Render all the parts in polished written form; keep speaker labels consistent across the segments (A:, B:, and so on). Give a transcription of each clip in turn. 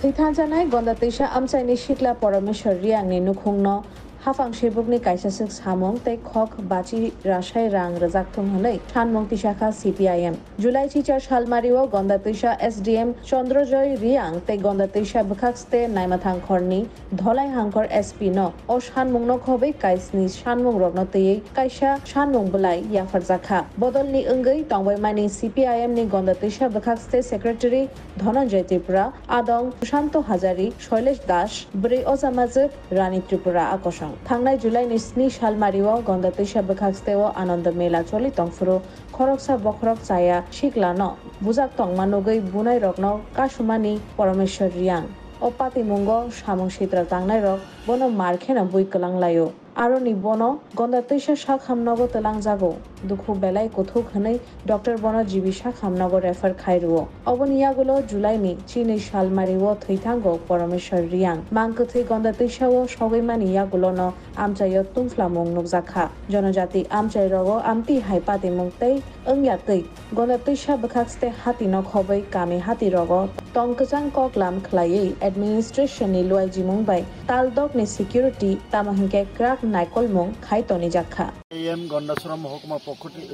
A: थैथाजानाय गंदातैसा आमचाइनि सिख्ला परमेश्वर रियांनि नुखुंनो हाफां सेबुकनि काइसासिक सामुं तै खक बाची राशाय रां रजाकथुं हनै सानमुं तिसाखा CPIM जुलाई चिचार सालमारिओ गंदातैसा SDM चंद्रजय रियां तै गंदातैसा बखाक्सते नायमाथां खरनि धलाई हांखर SP नो ओ सानमुंनो खबै काइसनि सानमुं रगनो तैयै काइसा सानमुं बलाय याफारजाखा बदलनि अंगै तंबायमानि CPIM नि गंदातैसा बखाक्सते सेक्रेटारि धनंजय त्रिपुरा आदं सुशांत हाजारी शैलेश दास ब्रै अजामाजो रानी त्रिपुरा आकसं थांनाय जुलाइनि 7 सालमारिओ गंदातैसा बखाक्सतेओ आनंद मेला चलि तंफुरु खरकसा बखरक चाया सिक्लानो बुजाक तंमानुगै बुनाय रगनो कासुमानि परमेश्वर रियां ओ पातिमुंगो सामुं सित्रा तांनाय रग बनो मारखेना बुइकलांलायो आरोनि बनो गंदातैसा साखामनगो तलांजागो दुखु बेलाय कथुक हनै डॉक्टर बनो जीबिसा खामनगो रेफर खायरुओ अबनियागुलो जुलाइनि 3 सालमारिओ थैथांगो परमेश्वर रियां मांकथै गंदातैसाओ सगैमानि यागुलोनो आमचायो तुंफ्लामुं नुकजाखा जनजाति आमचाय रगो आमति हाइपाति मुंगतै अंग्यातै गंदातैसा बखाक्सते हातिनो खबै कामी हाति रगो तंकजां ककलाम खलायै एडमिनिस्ट्रेशननि लुआइजिमुं बाय तालदकनि सिकिउरिटी तामहिंके क्राक नाइकलमुं खायतनि जाखा
B: AM গন্ডাছড়া মহকুমা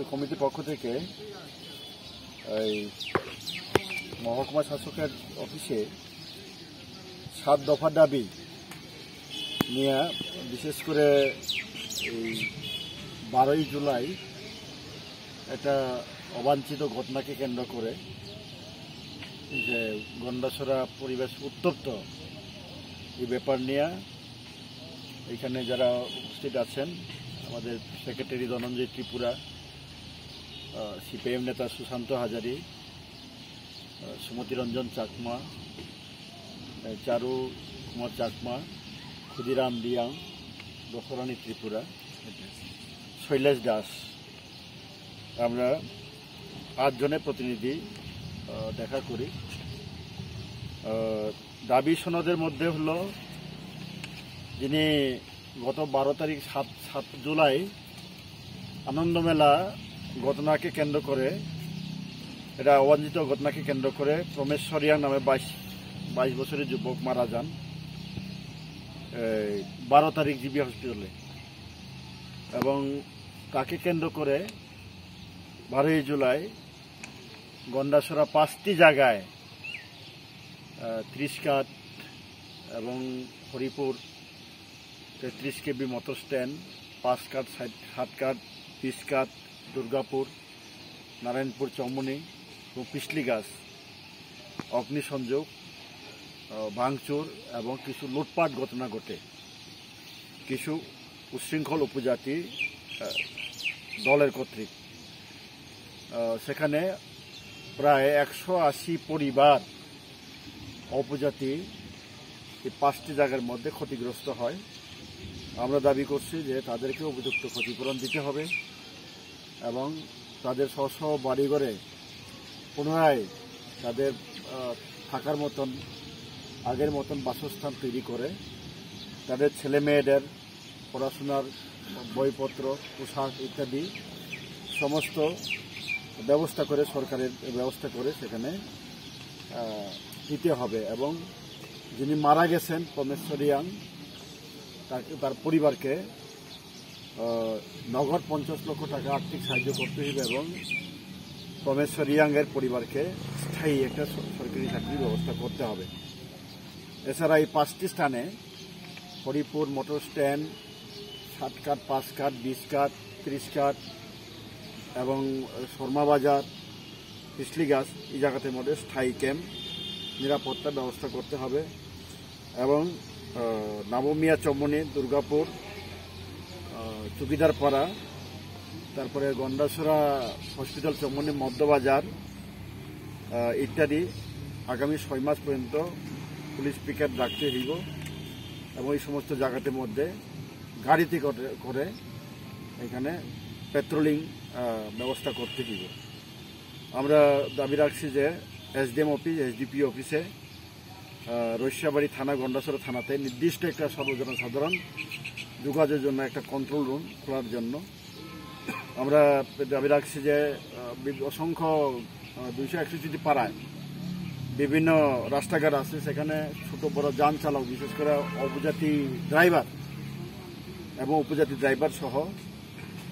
B: কমিটি পক্ষ থেকে মহকুমা শাসকের অফিসে 7 দফা দাবি নিয়ে বিশেষ করে 12 জুলাই একটা অবাঞ্ছিত ঘটনাকে কেন্দ্র করে যে গন্ডাছড়া পরিবেশ উত্তপ্ত এই ব্যাপার নিয়ে এখানে যারা উপস্থিত আছেন আমাদের সেক্রেটারি ধনঞ্জয় ত্রিপুরা CPIM নেতা সুশান্ত হাজারি সুমতি রঞ্জন চাকমা চারু কুমার চাকমা ক্ষুদিরাম রিয়াং দশরানী ত্রিপুরা শৈলেশ দাস আমরা 8 জনের প্রতিনিধি দেখা করি দাবি সনদের মধ্যে হলো যিনি গত 12 তারিখ 7 জুলাই আনন্দমেলা ঘটনাকে কেন্দ্র করে এটা অবাঞ্ছিত ঘটনাকে কেন্দ্র করে প্রমেশ্বর রিয়াং নামে 22 বছরের যুবক মারা যান 12 তারিখ জিবি হসপিটালে এবং তাকে কেন্দ্র করে 12 জুলাই গন্ডাছড়া 5টি জায়গায় 30 কাঠ এবং হরিপুর 33 কেবি মোটর স্ট্যান্ড 5 কাঠ 7 কাঠ 20 কাঠ দুর্গাপুর নারায়ণপুর চৌমনি এবং পিছলিগাছ অগ্নিসংযোগ ভাঙচুর এবং কিছু লুটপাট ঘটনা ঘটে কিছু উচ্ছৃঙ্খল উপজাতি দলের কর্তৃক সেখানে প্রায় 180 পরিবার উপজাতি এই 5টি জায়গার মধ্যে ক্ষতিগ্রস্ত হয় আমরা দাবি করছি যে তাদেরকে উপযুক্ত ক্ষতিপূরণ দিতে হবে এবং তাদের স্ব বাড়িঘরে পুনরায় তাদের থাকার মতন আগের মতন বাসস্থান তৈরি করে তাদের ছেলে মেয়েদের পড়াশোনার বইপত্র পোশাক ইত্যাদি সমস্ত ব্যবস্থা করে সরকারের ব্যবস্থা করে সেখানে দিতে হবে এবং যিনি মারা গেছেন পরমেশ্বর রিয়াং তার পরিবারকে নগদ 50 লক্ষ টাকা আর্থিক সাহায্য করতে হবে এবং পরমেশ্বর রিয়াংয়ের পরিবারকে স্থায়ী একটা সরকারি চাকরির ব্যবস্থা করতে হবে এছাড়া এই 5টি স্থানে হরিপুর মোটর স্ট্যান্ড 7 কাঠ 5 কাঠ 20 কাঠ 30 কাঠ এবং শর্মা বাজার পিছলিগাছ এই জায়গাটির মধ্যে স্থায়ী ক্যাম্প নিরাপত্তার ব্যবস্থা করতে হবে এবং নবমিয়া চৌমনি দুর্গাপুর চুকিদারপাড়া তারপরে গন্ডাছড়া হসপিটাল চৌমনি মধ্যবাজার ইত্যাদি আগামী 6 মাস পর্যন্ত পুলিশ পিকেট রাখতে হইব এবং এই সমস্ত জায়গাটির মধ্যে গাড়িতে করে এখানে পেট্রোলিং ব্যবস্থা করতে হইব আমরা দাবি রাখছি যে SDM অফিস SDP অফিসে রৈশাবাড়ি থানা গন্ডাছড়া থানাতে নির্দিষ্ট একটা সাধারণ যোগাযোগের জন্য একটা কন্ট্রোল রুম খোলার জন্য আমরা দাবি রাখছি যে অসংখ্য 261টি পাড়ায় বিভিন্ন রাস্তাঘাট আছে, সেখানে ছোট বড় যান চালক, বিশেষ করে উপজাতি ড্রাইভার এবং উপজাতি ড্রাইভার সহ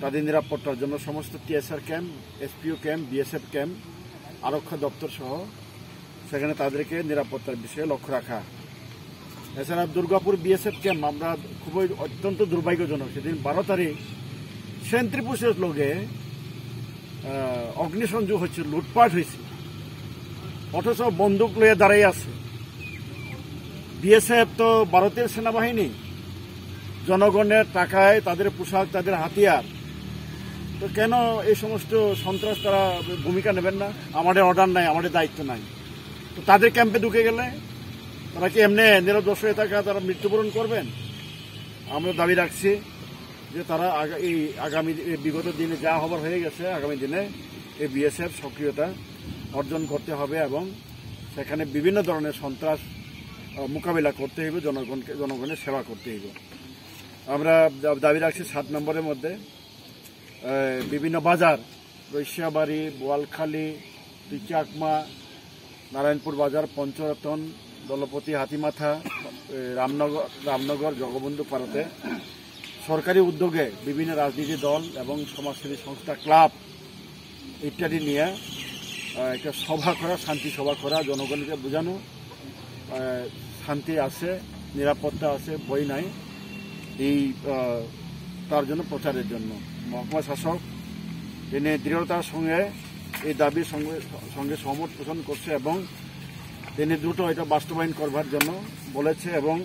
B: তাদের নিরাপত্তার জন্য সমস্ত TSR camp, SPO camp, BSF camp, আরক্ষা দপ্তর সহ সেখানে তাদেরকে নিরাপত্তার বিষয়ে লক্ষ্য রাখা। এছাড়া দুর্গাপুর বিএসএফ ক্যাম্প আমরা খুবই অত্যন্ত দুর্ভাগ্যজনক, সেদিন 12 তারিখ সেন্ট্রিপুষের লোকে অগ্নিসংযোগ হচ্ছে, লুটপাট হয়েছে, অথচ বন্দুক লয়ে দাঁড়াই আছে। বিএসএফ তো ভারতের সেনাবাহিনী, জনগণের টাকায় তাদের পোশাক, তাদের হাতিয়ার, তো কেন এই সমস্ত সন্ত্রাস তারা ভূমিকা নেবেন না? আমাদের অর্ডার নাই, আমাদের দায়িত্ব নাই, তো তাদের ক্যাম্পে ঢুকে গেলে তারা কি এমনি নিরদোষ হয়ে থাকা তারা মৃত্যুবরণ করবেন? আমরা দাবি রাখছি যে তারা এই আগামী বিগত দিনে যা হবার হয়ে গেছে, আগামী দিনে এই বিএসএফ সক্রিয়তা অর্জন করতে হবে এবং সেখানে বিভিন্ন ধরনের সন্ত্রাস মোকাবিলা করতে হবে, জনগণের সেবা করতে হবে। আমরা দাবি রাখছি 7 নম্বরের মধ্যে বিভিন্ন বাজার, রৈশিয়াবাড়ি, বোয়ালখালী, চাকমা, নারায়ণপুর বাজার, পঞ্চরতন, দলপতি, হাতিমাথা, রামনগর, জগবন্ধু পাড়াতে সরকারি উদ্যোগে বিভিন্ন রাজনীতি দল এবং সমাজসেবী সংস্থা, ক্লাব ইত্যাদি নিয়ে একটা সভা করা, শান্তি সভা করা, জনগণকে বোঝানো শান্তি আছে, নিরাপত্তা আছে, ভয় নাই, এই তার জন্য প্রচারের জন্য মহকুমা শাসক তিনি দৃঢ়তার সঙ্গে এই দাবির সঙ্গে সহমত পোষণ করছে এবং তিনি দ্রুত এটা বাস্তবায়ন করবার জন্য বলেছে এবং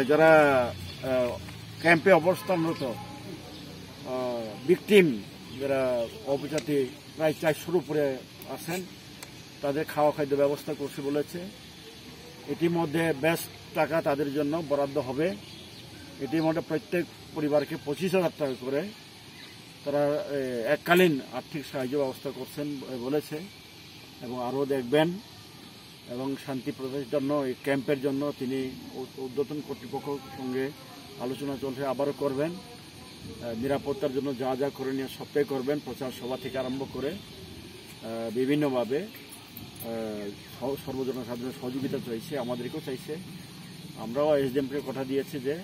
B: যারা ক্যাম্পে অবস্থানরত ভিকটিম, যারা উপজাতি প্রায় 400-র উপরে আছেন, তাদের খাওয়া খাদ্য ব্যবস্থা করছে বলেছে। ইতিমধ্যে বেশ টাকা তাদের জন্য বরাদ্দ হবে। ইতিমধ্যে প্রত্যেক পরিবারকে 25,000 টাকা করে তারা এককালীন আর্থিক সাহায্য ব্যবস্থা করছেন বলেছে এবং আরও দেখবেন এবং শান্তি প্রতিষ্ঠার জন্য এই ক্যাম্পের জন্য তিনি ঊর্ধ্বতন কর্তৃপক্ষের সঙ্গে আলোচনা চলছে, আবারও করবেন। নিরাপত্তার জন্য যা যা করণীয় সবটাই করবেন, প্রচার সভা থেকে আরম্ভ করে বিভিন্নভাবে সর্বজনসাধারণের সহযোগিতা চাইছে, আমাদেরকেও চাইছে। আমরাও এসডিএমকে কথা দিয়েছি যে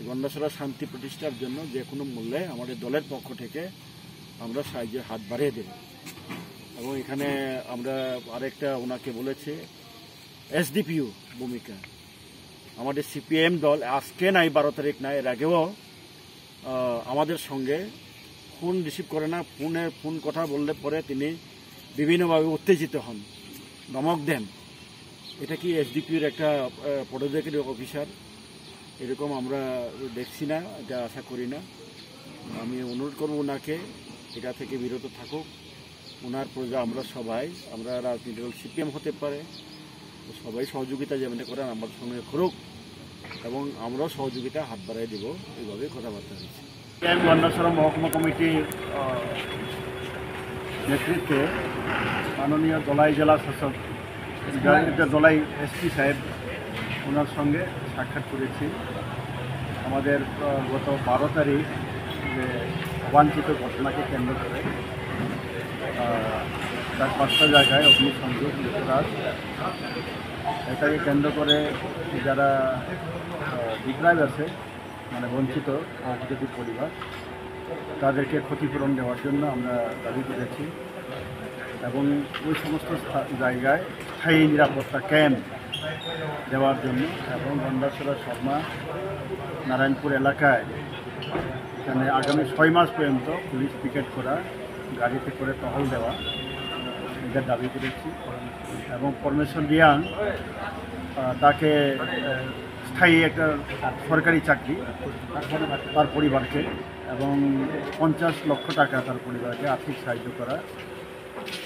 B: গন্ডাছড়া শান্তি প্রতিষ্ঠার জন্য যে কোনো মূল্যে আমাদের দলের পক্ষ থেকে আমরা সাহায্যের হাত বাড়িয়ে দেব এবং এখানে আমরা আরেকটা ওনাকে বলেছি এসডিপিইউ ভূমিকা। আমাদের সিপিএম দল আজকে নাই, 12 তারিখ নাই, এর আগেও আমাদের সঙ্গে ফোন রিসিভ করে না, ফোন কথা বললে পরে তিনি বিভিন্নভাবে উত্তেজিত হন, ধমক দেন। এটা কি এসডিপির একটা পদোন্নতি অফিসার? এরকম আমরা দেখছি না, এটা আশা করি না। আমি অনুরোধ করব ওনাকে এটা থেকে বিরত থাকুক। ওনার প্রজা আমরা সবাই, আমরা রাজনীতি দল সিপিএম হতে পারে, সবাই সহযোগিতা যেমন করেন আমার সঙ্গে করুক এবং আমরাও সহযোগিতা হাত বাড়াই দেব, এইভাবে কথাবার্তা হয়েছে। গন্ডাছড়া মহকুমা কমিটির নেতৃত্বে মাননীয় দলাই জেলা শাসক দলাই এসপি সাহেব, ওনার সঙ্গে সাক্ষাৎ করেছি। আমাদের গত 12 তারিখ যে অবাঞ্ছিত ঘটনাকে কেন্দ্র করে 4-5টা জায়গায় অগ্নিসংযোগ, লুটপাট, এটাকে কেন্দ্র করে যারা ডিপ্রাইভ আছে, মানে বঞ্চিত উপজাতি পরিবার, তাদেরকে ক্ষতিপূরণ দেওয়ার জন্য আমরা দাবি করেছি এবং ওই সমস্ত জায়গায় স্থায়ী নিরাপত্তা ক্যাম্প দেওয়ার জন্য এবং গন্ডাছড়া, শর্মা, নারায়ণপুর এলাকায় এখানে আগামী 6 মাস পর্যন্ত পুলিশ পিকেট করা, গাড়িতে করে টহল দেওয়া, এটা দাবি করেছি এবং পরমেশ্বর রিয়াং তাকে স্থায়ী একটা সরকারি চাকরি তার পরিবারকে এবং 50 লক্ষ টাকা তার পরিবারকে আর্থিক সাহায্য করা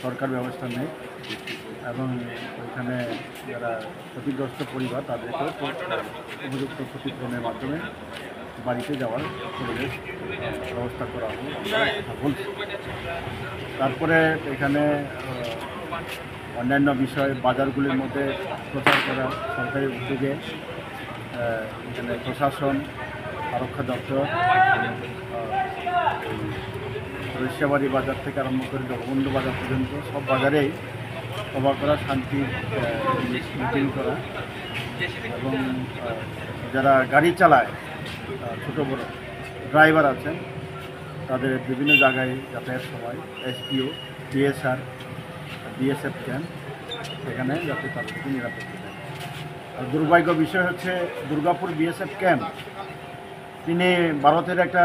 B: সরকার ব্যবস্থা নেয় এবং ওইখানে যারা ক্ষতিগ্রস্ত পরিবার তাদেরকে উপযুক্ত ক্ষতিপূরণের মাধ্যমে বাড়িতে যাওয়ার পরিবেশ ব্যবস্থা করা হবে বলছি। তারপরে এখানে অন্যান্য বিষয় বাজারগুলির মধ্যে প্রচার করা, সরকারি উদ্যোগে এখানে প্রশাসন, আরক্ষা দপ্তর, রৈশিয়াবাড়ি বাজার থেকে আরম্ভ করে জগবন্ধু বাজার পর্যন্ত সব বাজারেই সভা করা, শান্তি মিটিং করা এবং যারা গাড়ি চালায় ছোট বড় ড্রাইভার আছেন তাদের বিভিন্ন জায়গায় যাতায়াত সময় এসপিও, ডিএসআর, বিএসএফ ক্যাম্প সেখানে যাতে তাদেরকে নিরাপত্তা দেয়। আর দুর্ভাগ্য বিষয় হচ্ছে দুর্গাপুর বিএসএফ ক্যাম্প, তিনি ভারতের একটা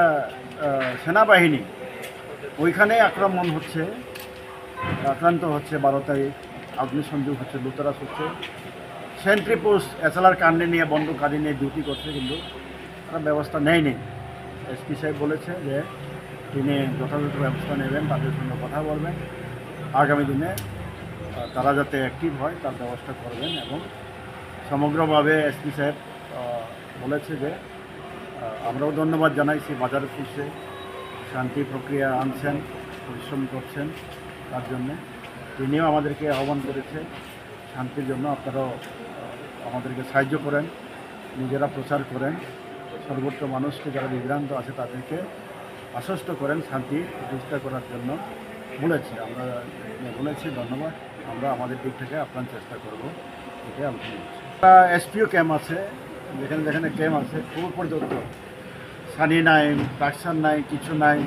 B: সেনাবাহিনী, ওইখানে আক্রমণ হচ্ছে, আক্রান্ত হচ্ছে, 12 তারিখ অগ্নিসংযোগ হচ্ছে, লুতারাস হচ্ছে, সেন্ট্রি পোস্ট এসএলআর কাণ্ডে নিয়ে বন্দুক কাঁধে নিয়ে ডিউটি করছে, কিন্তু তারা ব্যবস্থা নেয়নি। এসপি সাহেব বলেছে যে তিনি যথাযথ ব্যবস্থা নেবেন, তাদের সঙ্গে কথা বলবেন, আগামী দিনে তারা যাতে অ্যাক্টিভ হয় তার ব্যবস্থা করবেন। এবং সমগ্রভাবে এসপি সাহেব বলেছে যে আমরাও ধন্যবাদ জানাইছি বাজারে পুষে শান্তি প্রক্রিয়া আনছেন, পরিশ্রম করছেন তার জন্যে। তিনিও আমাদেরকে আহ্বান করেছে শান্তির জন্য আপনারাও আমাদেরকে সাহায্য করেন, নিজেরা প্রচার করেন, সর্বত্র মানুষকে যারা বিভ্রান্ত আছে তাদেরকে আশ্বস্ত করেন শান্তি প্রতিষ্ঠা করার জন্য বলেছে। আমরা বলেছি ধন্যবাদ, আমরা আমাদের দিক থেকে আপ্রাণ চেষ্টা করব, এটাই আলোচনা করছি। এসপিও ক্যাম্প আছে, যেখানে যেখানে ক্যাম্প আছে পুরো পর্যন্ত সানি নাই, প্রাকশন নাই, কিছু নাই,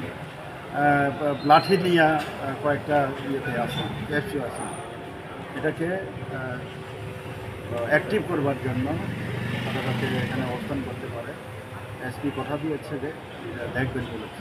B: লাঠি নিয়ে কয়েকটা ইয়েতে আছে, এসপিও আছে, এটাকে অ্যাক্টিভ করবার জন্য তারা যাতে এখানে অবস্থান করতে পারে এসপি কথা দিয়েছে যে দেখবেন বলেছে।